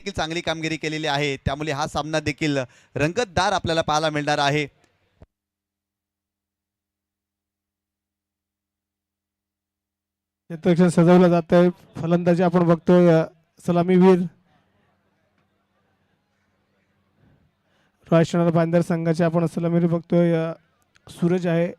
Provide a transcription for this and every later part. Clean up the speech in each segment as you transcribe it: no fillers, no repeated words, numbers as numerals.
देखील चांगली कामगिरी केलेली आहे, त्यामुळे हा सामना देखील रंगतदार आपल्याला पाहायला मिळणार आहे. क्षेत्ररक्षण सजवलं जात आहे. फलंदाजी आपण बघतोय सलामीवीर रॉयल बांदर संघाचे आपण सलामीवीर बघतोय सूरज आहे.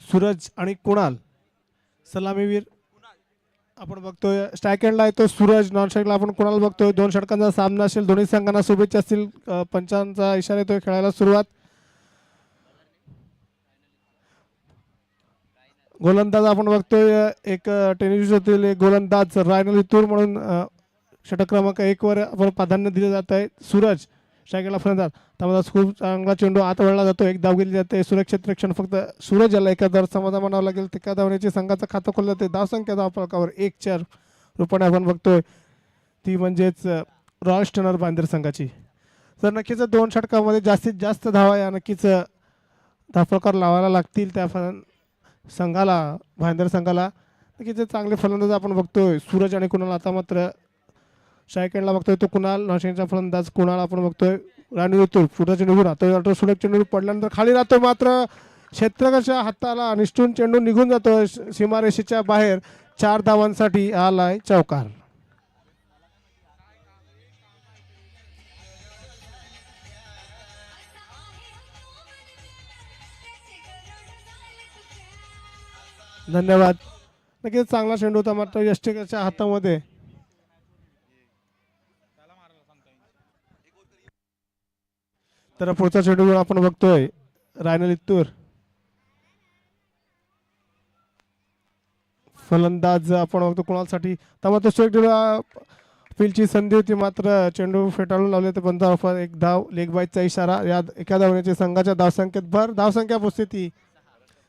सूरज आणि कुणाल सलामीवीर आपण बघतोय. स्ट्राईक एंडला आहे तो सूरज, नॉन स्ट्राईकला आपण कुणाल बघतोय. 2 षटकांचा सामना असेल, दोन्ही संघांना शुभेच्छा असतील. पंचांचा इशारा येतोय खेळायला सुरुवात. गोलंदाज आपण बघतोय एक टेनिसतील एक गोलंदाज रायनल इतूर म्हणून षटक क्रमांक 1 वर आपण प्राधान्य दिले जात आहे. सूरज स्ट्राईकला फलंदाज, त्यामध्ये खूप चांगला चेंडू आत वळला जातो, एक धाव गेली जाते. सुरक्षित रक्षण फक्त सूरज याला एका धाव समाधान म्हणावं लागेल. एका धावण्याची संघाचं खातं खोललं जाते. धावसंख्या धावफलकावर 1-4 रूपाने आपण बघतोय, ती म्हणजेच रॉयल बांदर संघाची. तर नक्कीच 2 षटकामध्ये जास्तीत जास्त धावा या नक्कीच धावफलकावर लावायला लागतील त्या संघाला, भाईंदर संघाला. नक्कीच चांगले फलंदाज आपण बघतोय सूरज आणि कुणाल. आता मात्र स्ट्राईक एंडला बघतोय तो कुणाल, नॉनस्ट्राईकचा फलंदाज कुणाल आपण बघतोय. राणी येतो पुढचा चेंडू राहतो, सुलभ चेंडू पडल्यानंतर खाली राहतो, मात्र क्षेत्ररक्षकाच्या हाताला निष्ठून चेंडू निघून जातो सीमारेषेच्या बाहेर. 4 धावांसाठी आलाय चौकार. धन्यवाद. नक्कीच चांगला चेंडू होता, मात्र यष्टिकाच्या हातामध्ये. तर पुढचा चेंडू आपण बघतोय रायनल इत्तूर, फलंदाज आपण बघतो कुणालसाठी. त्यामुळे फील्डची संधी होती, मात्र चेंडू फेटाळून लावले तर बंद. एक धाव, लेग बाईचा इशारा. या एका धावण्याची संघाच्या धावसंख्येत भर. धावसंख्या पोहोचते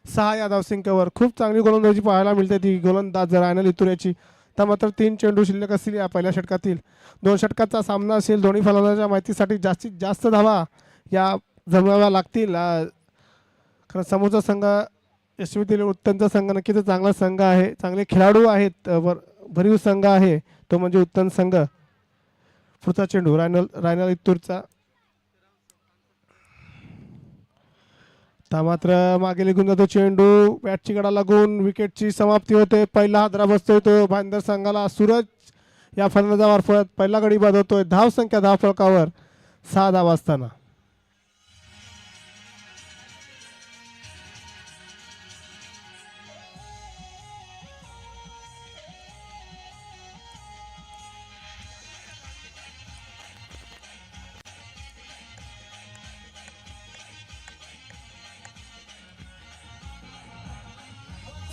6 या धावसंख्येवर. खूप चांगली गोलंदाजी पाहायला मिळते ती गोलंदाज रायनल इत्तूर याची. तर मात्र 3 चेंडू शिल्लक असतील या पहिल्या षटकातील. 2 षटकाचा सामना असेल. दोन्ही फलंदाजांच्या माहितीसाठी जास्तीत जास्त धावा या जमवाव्या लागतील. खरं समोरचा संघ यशस्वीतील उत्तमचा संघ नक्कीच चांगला संघ आहे, चांगले खेळाडू आहेत, भरीव संघ आहे तो म्हणजे उत्तम संघ. पुढचा चेंडू रायनल इत्तूरचा. मात्र मागे निघून जातो चेंडू, बॅटची गडा लागून विकेटची समाप्ती होते. पहिला हादरा बसतोय तो भाईंदर संघाला. सूरज या फलंदाजामार्फत पहिला गडी बाद होतोय. धावसंख्या धावफलकावर 6 धावा असताना.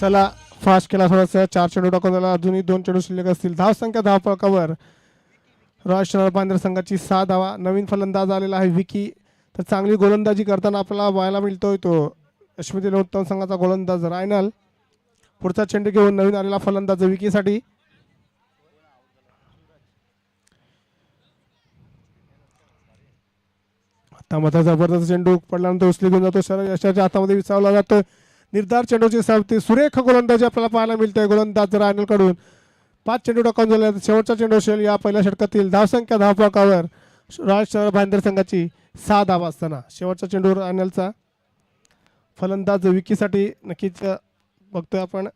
चला फास्ट केला थोडासा. 4 चेंडू टाकून त्याला अजूनही 2 चेंडू शिल्लक असतील. धावसंख्या धावफलकावर रॉयल बांद्रा संघाची 6 धावा. नवीन फलंदाज आलेला आहे विकी. तर चांगली गोलंदाजी करताना आपल्याला पाहायला मिळतोय तो अश्मितील उत्तम संघाचा गोलंदाज रायनल. पुढचा चेंडू घेऊन नवीन आलेला फलंदाज विकीसाठी. आता मात्र जबरदस्त चेंडू पडल्यानंतर उचली घेऊन जातो, शरद यशाच्या हातामध्ये विसावला जातो. निर्धार चेंडूची सावती, सुरेख गोलंदाजी आपल्याला पाहायला मिळते गोलंदाज रायनल कडून. 5 चेंडू टाकून झाले. शेवटचा चेंडू असेल या पहिल्या षटकातील. धावसंख्या धावफलकावर रॉयल बांद्रा संघाची 6 धावा असताना. शेवटचा चेंडू रायनलचा. फलंदाज विकीसाठी नक्कीच बघतोय आपण.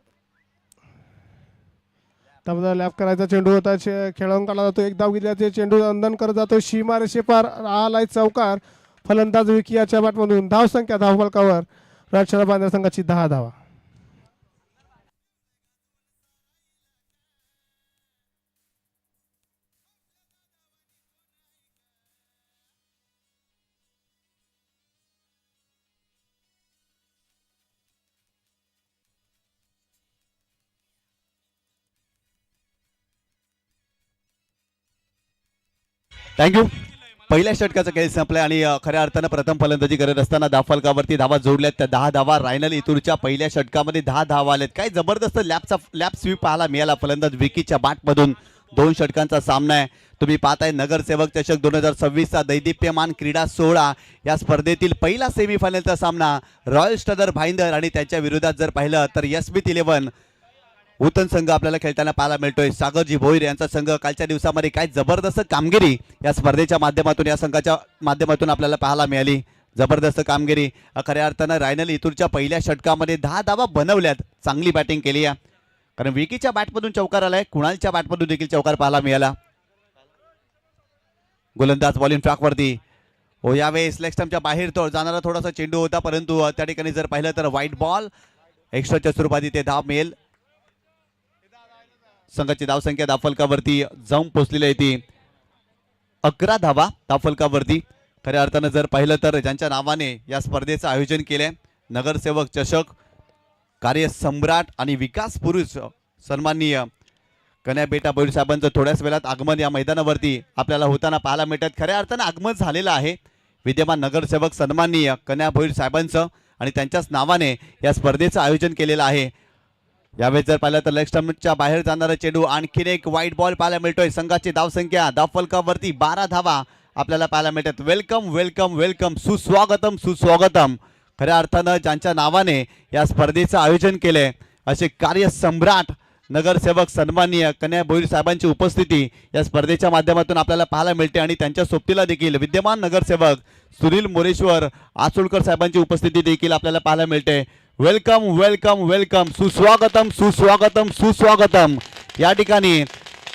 त्यामध्ये लॅप करायचा चेंडू होता, खेळवून काढला जातो. एक धाव गेल्याचे चेंडू अंदन करत जातो सीमारेषेपार. आलाय चौकार फलंदाज विकी याच्या बॅटमधून. धावसंख्या धावफलकावर रॉयल बांद्रा संघाची 10 धावा. थँक्यू. पहिल्या षटकाचा खेळ संपलाय आणि खऱ्या अर्थानं प्रथम फलंदाजी करत असताना धावफलकावरती धावा जोडल्यात. त्या 10 धावा रायनल इतूरच्या पहिल्या षटकामध्ये 10 धावा आल्यात. काय जबरदस्त लॅप स्वीप पाहायला मिळाला फलंदाज विकीच्या बॅटमधून. 2 षटकांचा सामना आहे. तुम्ही पाहताय नगरसेवक चषक 2026चा दैदिप्यमान क्रीडा सोहळा. या स्पर्धेतील पहिला सेमीफायनलचा सामना रॉयल स्टदर भाईंदर आणि त्यांच्या विरोधात जर पाहिलं तर यशबीत 11 उतन संघ आपल्याला खेळताना पाहायला मिळतोय. सागरजी भोईर यांचा संघ कालच्या दिवसामध्ये काय जबरदस्त कामगिरी या स्पर्धेच्या माध्यमातून या संघाच्या माध्यमातून आपल्याला पाहायला मिळाली. जबरदस्त कामगिरी. खऱ्या अर्थानं रायनल इतूरच्या पहिल्या षटकामध्ये 10 धावा बनवल्यात. चांगली बॅटिंग केली आहे कारण विकीच्या बॅटमधून चौकार आलाय, कुणालच्या बॅटमधून देखील चौकार पाहायला मिळाला. गोलंदाज बॉलिंग ट्रॅकवरती. हो यावेळेस लेग स्टंपच्या बाहेर तो जाणारा थोडासा चेंडू होता परंतु त्या ठिकाणी जर पाहिलं तर व्हाईट बॉल एक्स्ट्राच्या स्वरूपात इथे धाव मिळेल. संघाची धावसंख्या धावफलकावरती जाऊन पोहोचलेली आहे ती 11 धावा धावफलकावरती. खऱ्या अर्थानं जर पाहिलं तर ज्यांच्या नावाने या स्पर्धेचं आयोजन केलंय नगरसेवक चषक, कार्यसम्राट आणि विकास पुरुष सन्माननीय कन्या बेटा भोईर साहेबांचं थोड्याच वेळात आगमन या मैदानावरती आपल्याला होताना पाहायला मिळतात. खऱ्या अर्थानं आगमन झालेलं आहे विद्यमान नगरसेवक सन्माननीय कन्या भोईर साहेबांचं आणि त्यांच्याच नावाने या स्पर्धेचं आयोजन केलेलं आहे. यावेळेस जर पाहिलं तर लेग स्टंपच्या बाहेर जाणारा चेंडू, आणखीन एक व्हाईट बॉल पाहायला मिळतोय. संघाची धावसंख्या धावफलकावरती 12 धावा आपल्याला पाहायला मिळतात. वेलकम वेलकम वेलकम, सुस्वागतम सुस्वागतम. खऱ्या अर्थानं ज्यांच्या नावाने या स्पर्धेचं आयोजन केलंय असे कार्यसम्राट नगरसेवक सन्माननीय कन्या भोईर साहेबांची उपस्थिती या स्पर्धेच्या माध्यमातून आपल्याला पाहायला मिळते आणि त्यांच्या सोबतीला देखील विद्यमान नगरसेवक सुनील मोरेश्वर आचोलकर साहेबांची उपस्थिती देखील आपल्याला पाहायला मिळते. वेलकम वेलकम वेलकम, सुस्वागतम सुस्वागतम सुस्वागतम. या ठिकाणी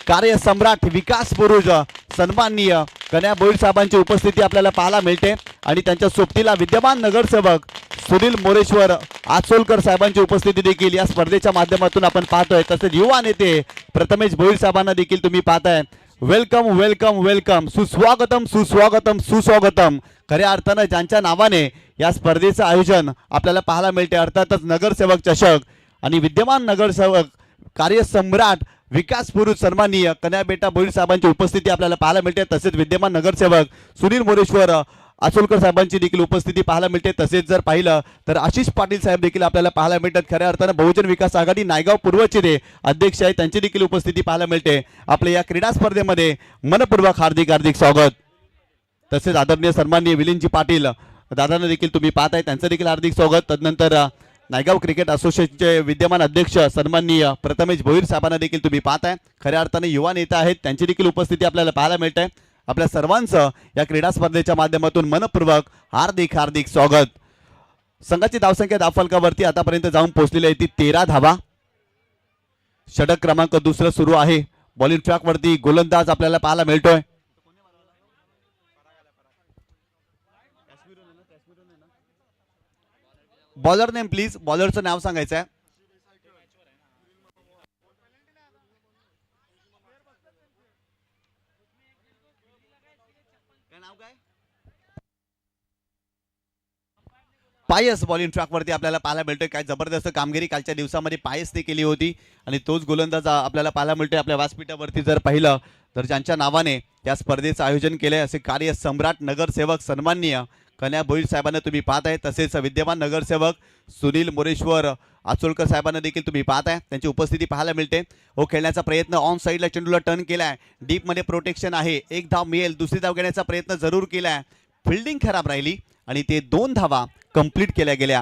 कार्यसम्राट विकास पुरुष सन्माननीय कन्या भोईर साहेबांची उपस्थिती आपल्याला पाहायला मिळते आणि त्यांच्या सोबतीला विद्यमान नगरसेवक सुनील मोरेश्वर आचोलकर साहेबांची उपस्थिती देखील या स्पर्धेच्या माध्यमातून आपण पाहतोय. तसेच युवा नेते प्रथमेश भोईर साहेबांना देखील तुम्ही पाहताय. वेलकम वेलकम वेलकम, सुस्वागतम सुस्वागतम सुस्वागतम. खऱ्या अर्थानं ज्यांच्या नावाने या स्पर्धेचं आयोजन आपल्याला पाहायला मिळते अर्थातच नगरसेवक चषक आणि विद्यमान नगरसेवक कार्यसम्राट विकास पुरुष सन्माननीय कन्या बेटा भोईर साहेबांची उपस्थिती आपल्याला पाहायला मिळते. तसेच विद्यमान नगरसेवक सुनील मोरेश्वर आचोलकर साहेबांची देखील उपस्थिती पाहायला मिळते. तसेच जर पाहिलं तर आशिष पाटील साहेब देखील आपल्याला पाहायला मिळतात. खऱ्या अर्थानं बहुजन विकास आघाडी नायगाव पूर्वचे ते अध्यक्ष आहेत, त्यांची देखील उपस्थिती पाहायला मिळते. आपल्या या क्रीडा स्पर्धेमध्ये मनपूर्वक हार्दिक हार्दिक स्वागत. तसेच आदरणीय सन्माननीय विलिनजी पाटील दादांना देखील तुम्ही पाहताय, त्यांचं देखील हार्दिक स्वागत. तदनंतर नायगाव क्रिकेट असोसिएशनचे विद्यमान अध्यक्ष सन्माननीय प्रथमेश भोईर साहेबांना देखील तुम्ही पाहताय. खऱ्या अर्थाने युवा नेता आहेत, त्यांची देखील उपस्थिती आपल्याला पाहायला मिळते. आपल्या सर्वांचं या क्रीडा स्पर्धेच्या माध्यमातून मनपूर्वक हार्दिक हार्दिक स्वागत. संघाची धावसंख्या धावफलकावरती आतापर्यंत जाऊन पोहोचलेली आहे ती 13 धावा. षटक क्रमांक 2 सुरू आहे. बॉलिंग ट्रॅकवरती गोलंदाज आपल्याला पाहायला मिळतोय. बॉलर नेम प्लीज, बॉलरचं नाव सांगायचं आहे. पायस बॉलिंग ट्रॅकवरती आपल्याला पाहायला मिळतोय. काय जबरदस्त कामगिरी कालच्या दिवसामध्ये पायसने केली होती आणि तोच गोलंदाज आपल्याला पाहायला मिळतोय आपल्या व्यासपीठावरती. जर पाहिलं तर ज्यांच्या नावाने या स्पर्धेचं आयोजन केलंय असे कार्यसम्राट नगरसेवक सन्माननीय कन्या भोईर साहेबांना तुम्ही पाहताय. तसेच विद्यमान नगरसेवक सुनील मोरेश्वर आचोलकर साहेबांना देखील तुम्ही पाहताय, त्यांची उपस्थिती पाहायला मिळते. हो खेळण्याचा प्रयत्न ऑन साईडला चेंडूला टर्न केलाय, डीपमध्ये प्रोटेक्शन आहे, एक धाव मिळेल. दुसरी धाव घेण्याचा प्रयत्न जरूर केलाय, फिल्डिंग खराब राहिली आणि ते 2 धावा कंप्लीट केल्या गेल्या.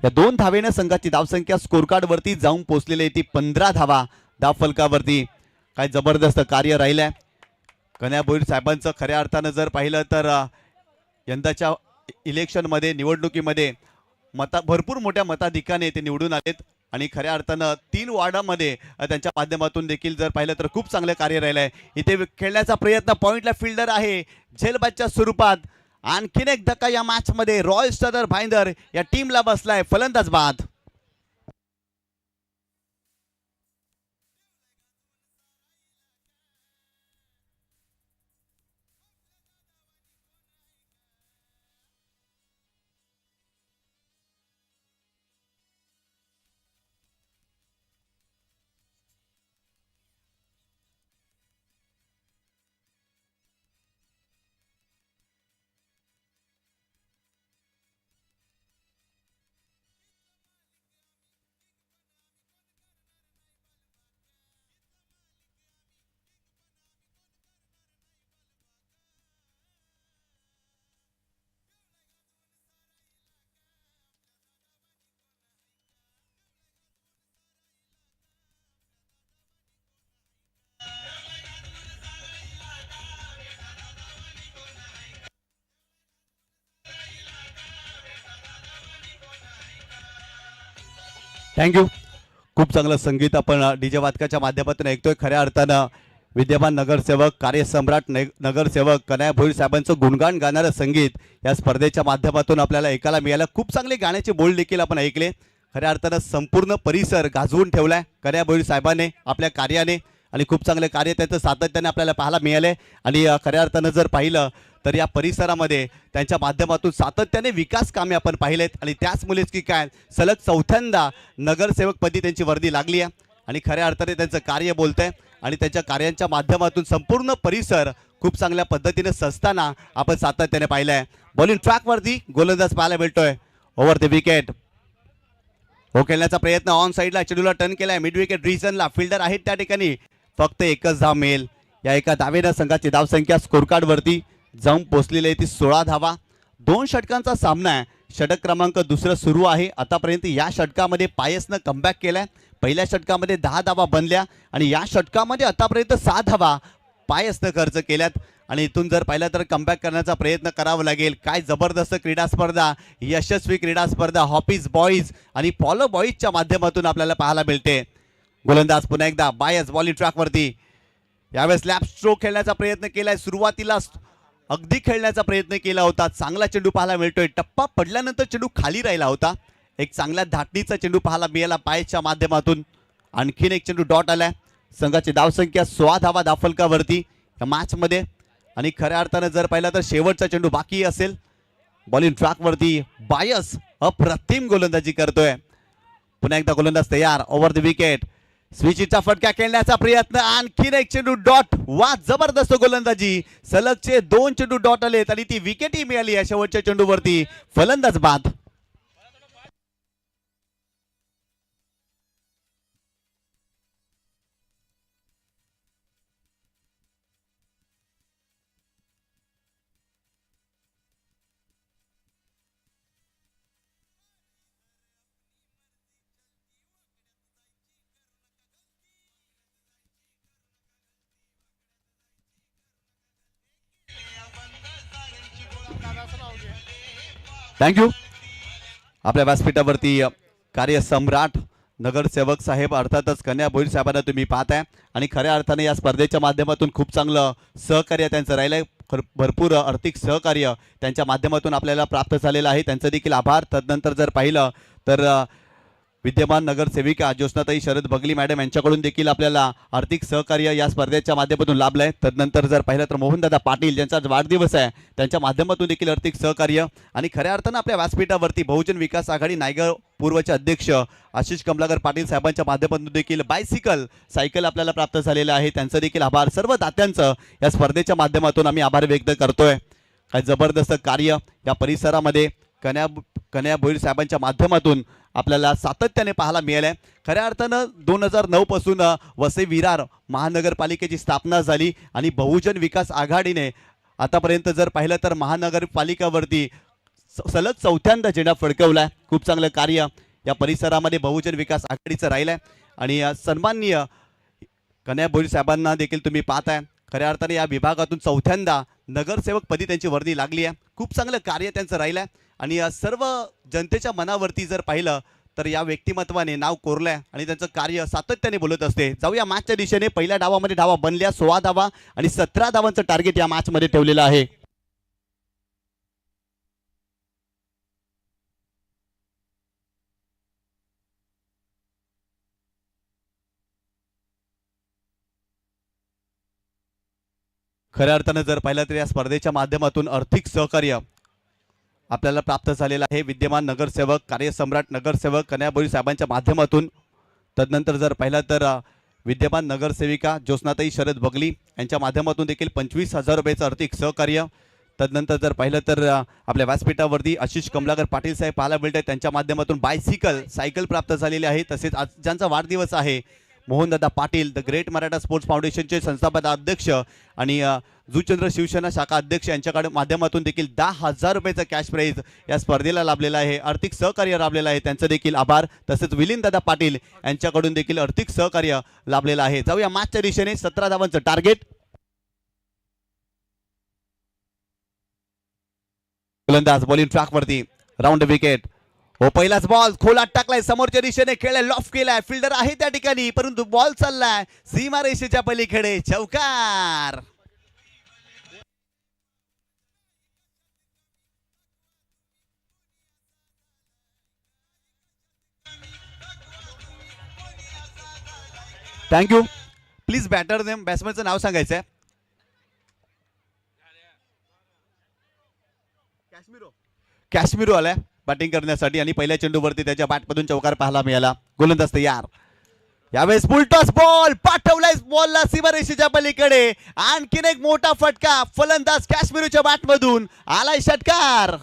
या 2 धावेनं संघाची धावसंख्या स्कोर कार्डवरती जाऊन पोहोचलेली आहे ती 15 धावा धावफलकावरती. काय जबरदस्त कार्य राहिलंय कन्या भोईर साहेबांचं. खऱ्या अर्थानं जर पाहिलं तर यंदाच्या इलेक्शनमध्ये निवडणुकीमध्ये भरपूर मोठ्या मताधिक्याने ते निवडून आलेत आणि खऱ्या अर्थानं 3 वॉर्डामध्ये त्यांच्या माध्यमातून देखील जर पाहिलं तर खूप चांगलं कार्य राहिलं आहे. इथे खेळण्याचा प्रयत्न, पॉइंटला फिल्डर आहे झेलबाजच्या स्वरूपात. आणखीन एक धक्का या मॅच मध्ये रॉयल स्टदर भाईंदर या टीमला बसलाय. फलंदाज बाद. थँक्यू. खूप चांगलं संगीत आपण डीजे वादकाच्या माध्यमातून ऐकतोय. खऱ्या अर्थानं विद्यमान नगरसेवक, कार्यसम्राट नगरसेवक कन्हैया भोईर साहेबांचं गुणगान गाणारं संगीत या स्पर्धेच्या माध्यमातून आपल्याला ऐकायला मिळालं. खूप चांगले गाण्याचे बोल देखील आपण ऐकले. खऱ्या अर्थानं संपूर्ण परिसर गाजवून ठेवलाय कन्हैया भोईर साहेबांनी आपल्या कार्याने आणि खूप चांगले कार्य त्यांचं सातत्याने आपल्याला पाहायला मिळाले. आणि खऱ्या अर्थानं जर पाहिलं तर या परिसरामध्ये त्यांच्या माध्यमातून सातत्याने विकास कामे आपण पाहिलेत आणि त्याचमुळेच की काय सलग चौथ्यांदा नगरसेवकपदी त्यांची वर्दी लागली आहे आणि खऱ्या अर्थाने त्यांचं कार्य बोलतंय आणि त्यांच्या कार्यांच्या माध्यमातून संपूर्ण परिसर खूप चांगल्या पद्धतीने सजताना आपण सातत्याने पाहिलं आहे. बॉलिंग ट्रॅकवरती गोलंदाज पाहायला मिळतोय. ओव्हर द विकेट हो खेळण्याचा प्रयत्न ऑन साईडला चेंडूला टर्न केलाय. मिड विकेट रिजनला फिल्डर आहेत त्या ठिकाणी. फक्त एकच धाव मिळेल. या एका धावेनं संघाची धावसंख्या स्कोरकार्डवरती जाऊन पोहोचलेली आहे ती 16 धावा. 2 षटकांचा सामना आहे. षटक क्रमांक दुसरं सुरू आहे. आतापर्यंत या षटकामध्ये पायसनं कमबॅक केलाय. पहिल्या षटकामध्ये 10 धावा बनल्या आणि या षटकामध्ये आतापर्यंत 6 धावा पायसनं खर्च केल्यात आणि इथून जर पाहिलं तर कमबॅक करण्याचा प्रयत्न करावा लागेल. काय जबरदस्त क्रीडा स्पर्धा, यशस्वी क्रीडा स्पर्धा हॉपीज बॉईज आणि पॉलो बॉईजच्या माध्यमातून आपल्याला पाहायला मिळते. गोलंदाज पुन्हा एकदा बायस बॉलिंग ट्रॅकवरती. यावेळेस लॅप स्ट्रोक खेळण्याचा प्रयत्न केलाय. सुरुवातीला अगदी खेळण्याचा प्रयत्न केला होता. चांगला चेंडू पाहायला मिळतोय. टप्पा पडल्यानंतर चेंडू खाली राहिला होता. एक चांगल्या धाटणीचा चेंडू पाहायला मिळाला पायच्या माध्यमातून. आणखीन एक चेंडू डॉट आलाय. संघाची धावसंख्या 16 धावा धावफलकावरती या मॅचमध्ये आणि खऱ्या अर्थानं जर पाहिलं तर शेवटचा चेंडू बाकी असेल. बॉलिंग ट्रॅकवरती बायस अप्रतिम गोलंदाजी करतोय. पुन्हा एकदा गोलंदाज तयार. ओव्हर द विकेट स्विचचा फटका खेळण्याचा प्रयत्न. आणखीन एक चेंडू डॉट. वा जबरदस्त गोलंदाजी. सलगचे 2 चेंडू डॉट आलेत आणि ती विकेटही मिळाली या शेवटच्या चेंडूवरती. फलंदाज बाद. थँक्यू. आपल्या व्यासपीठावरती कार्यसम्राट नगरसेवक साहेब अर्थातच कन्हैया भोईर साहेबांना तुम्ही पाहताय आणि खऱ्या अर्थाने या स्पर्धेच्या माध्यमातून खूप चांगलं सहकार्य त्यांचं राहिलंय. भरपूर आर्थिक सहकार्य त्यांच्या माध्यमातून आपल्याला प्राप्त झालेलं आहे. त्यांचं देखील आभार. तदनंतर जर पाहिलं तर विद्यमान नगरसेविका ज्योत्स्नाताई शरद बगली मॅडम यांच्याकडून देखील आपल्याला आर्थिक सहकार्य या स्पर्धेच्या माध्यमातून लाभलं आहे. तदनंतर जर पाहिलं तर मोहनदादा पाटील ज्यांचा वाढदिवस आहे त्यांच्या माध्यमातून देखील आर्थिक सहकार्य आणि खऱ्या अर्थानं आपल्या व्यासपीठावरती बहुजन विकास आघाडी नायगाव पूर्वचे अध्यक्ष आशिष कमलाकर पाटील साहेबांच्या माध्यमातून देखील सायकल आपल्याला प्राप्त झालेलं आहे. त्यांचं देखील आभार. सर्व दात्यांचं या स्पर्धेच्या माध्यमातून आम्ही आभार व्यक्त करतोय. काय जबरदस्त कार्य या परिसरामध्ये कन्हैया भोईर साहेबांच्या माध्यमातून आपल्याला सातत्याने पाहायला मिळालं आहे. खऱ्या अर्थानं 2009 पासून वसई विरार महानगरपालिकेची स्थापना झाली आणि बहुजन विकास आघाडीने आतापर्यंत जर पाहिलं तर महानगरपालिकावरती सलग चौथ्यांदा झेंडा फडकवलाय. खूप चांगलं कार्य या परिसरामध्ये बहुजन विकास आघाडीचं राहिलंय आणि सन्माननीय कन्हैया भोईर साहेबांना देखील तुम्ही पाहताय. खऱ्या अर्थाने या विभागातून चौथ्यांदा नगरसेवकपदी त्यांची वर्दी लागली आहे. खूप चांगलं कार्य त्यांचं राहिलं आहे आणि सर्व जनतेच्या मनावरती जर पाहिलं तर या व्यक्तिमत्वाने नाव कोरलंय आणि त्यांचं कार्य सातत्याने बोलत असते. जाऊया मॅचच्या दिशेने. पहिल्या डावामध्ये धावा बनल्या 16 धावा आणि 17 धावांचं टार्गेट या मॅचमध्ये ठेवलेलं आहे. खऱ्या अर्थानं जर पाहिलं तर या स्पर्धेच्या माध्यमातून आर्थिक सहकार्य आपल्याला प्राप्त झालेलं आहे. विद्यमान नगरसेवक कार्यसम्राट नगरसेवक कन्हैया भोईर साहेबांच्या माध्यमातून. तदनंतर जर पाहिलं तर विद्यमान नगरसेविका ज्योत्स्नाताई शरद बगली यांच्या माध्यमातून देखील 25,000 रुपयाचं आर्थिक सहकार्य. तदनंतर जर पाहिलं तर आपल्या व्यासपीठावरती आशिष कमलाकर पाटील साहेब पाहायला मिळत आहेत. त्यांच्या माध्यमातून सायकल प्राप्त झालेली आहे. तसेच आज ज्यांचा वाढदिवस आहे Mohandada Patil the great Maratha sports फाउंडेशनचे संस्थापक अध्यक्ष आणि जुचंद्र शिवसेना शाखा अध्यक्ष यांच्याकडे माध्यमातून देखील 10,000 रुपयाचा कॅश प्राईज या स्पर्धेला लाभलेला आहे. आर्थिक सहकार्य लाभलेलं आहे. त्यांचं देखील आभार. तसेच विलिनदादा पाटील यांच्याकडून देखील आर्थिक सहकार्य लाभलेलं आहे. जाऊया मॅचच्या दिशेने. 17 धावांचं टार्गेट. गोलंदाज बॉलिंग ट्रॅकवरती. Round wicket. हो पहिलाच बॉल खोलात टाकलाय समोरच्या दिशेने खेळ लॉफ केलाय फिल्डर आहे त्या ठिकाणी परंतु बॉल चाललाय सीमारेषेच्या पलीकडे चौकार. थँक्यू. प्लीज बॅटर नेम बॅट्समॅनचं नाव सांगायचंय. कॅश्मीरो आलाय बॅटिंग करण्यासाठी आणि पहिल्या चेंडूवरती त्याच्या बॅटमधून चौकार पाहायला मिळाला. गोलंदाज तयार. यावेळेस फुलटॉस बॉल पाठवलाय बॉलला सीमारेषेच्या पलीकडे. आणखीन एक मोठा फटका फलंदाज कॅश्मीरोच्या बॅटमधून आलाय षटकार.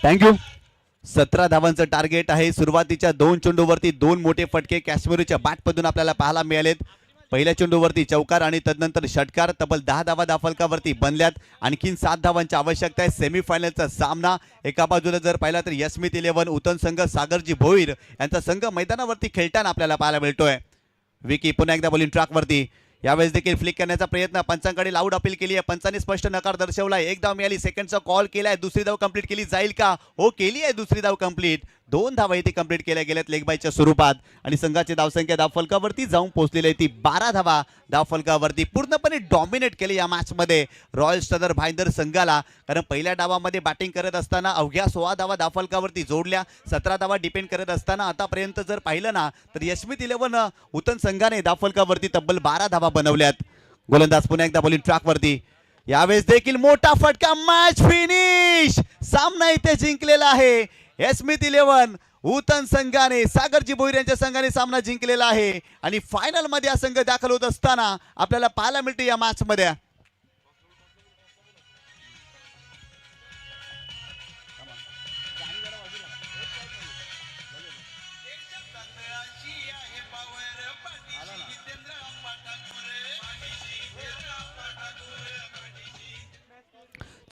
थँक्यू. 17 धावांचं टार्गेट आहे. सुरुवातीच्या 2 चेंडूवरती 2 मोठे फटके कॅश्मीरच्या बॅटमधून आपल्याला पाहायला मिळालेत. पहिल्या चेंडूवरती चौकार आणि तदनंतर षटकार. तब्बल 10 धावा धाफलकावरती बनल्यात. आणखीन 7 धावांची आवश्यकता आहे. सेमीफायनलचा सामना एका बाजूला जर पाहिला तर यशमित 11 उतन संघ सागरजी भोईर यांचा संघ मैदानावरती खेळताना आपल्याला पाहायला मिळतोय. विकी पुन्हा एकदा बॉलिंग ट्रॅकवरती. यावेळेस देखील फ्लिक करण्याचा प्रयत्न पंचांकडे लाऊड अपील केली आहे. पंचांनी स्पष्ट नकार दर्शवलाय. एक धाव मिळाली. सेकंडचा कॉल केलाय. दुसरी धाव कंप्लीट केली जाईल का? हो केली आहे दुसरी धाव कंप्लीट. 2 धावा इथे कंप्लीट केल्या गेल्यात लेग बायच्या स्वरूपात आणि संघाची धावसंख्या धावफलकावरती जाऊन पोहोचलेली आहे ती 12 धावा धावफलकावरती. पूर्णपणे डॉमिनेट केले या मॅच मध्ये रॉयल स्टदर भाईंदर संघाला. कारण पहिल्या डावामध्ये बॅटिंग करत असताना अवघ्या 16 धावा धावफलकावरती जोडल्या. 17 धावा डिपेंड करत असताना आतापर्यंत जर पाहिलं ना तर यशमित 11 उतन संघाने धावफलकावरती तब्बल 12 धावा बनवल्यात. गोलंदाज पुन्हा एकदा बॉलिंग ट्रॅकवरती. यावेळेस देखील मोठा फटका. Match finish. सामना इथे जिंकलेला आहे. यशमित 11 उतन संघाने सागरजी भोईर यांच्या संघाने सामना जिंकलेला आहे आणि फायनल मध्ये हा संघ दाखल होत असताना आपल्याला पाहायला मिळते या मॅच मध्ये.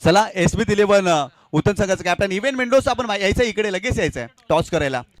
चला यशमित 11 उतन संघाचं कॅप्टन इव्हेंट मेंडोस आपण यायचं इकडे लगेच यायचंय टॉस करायला.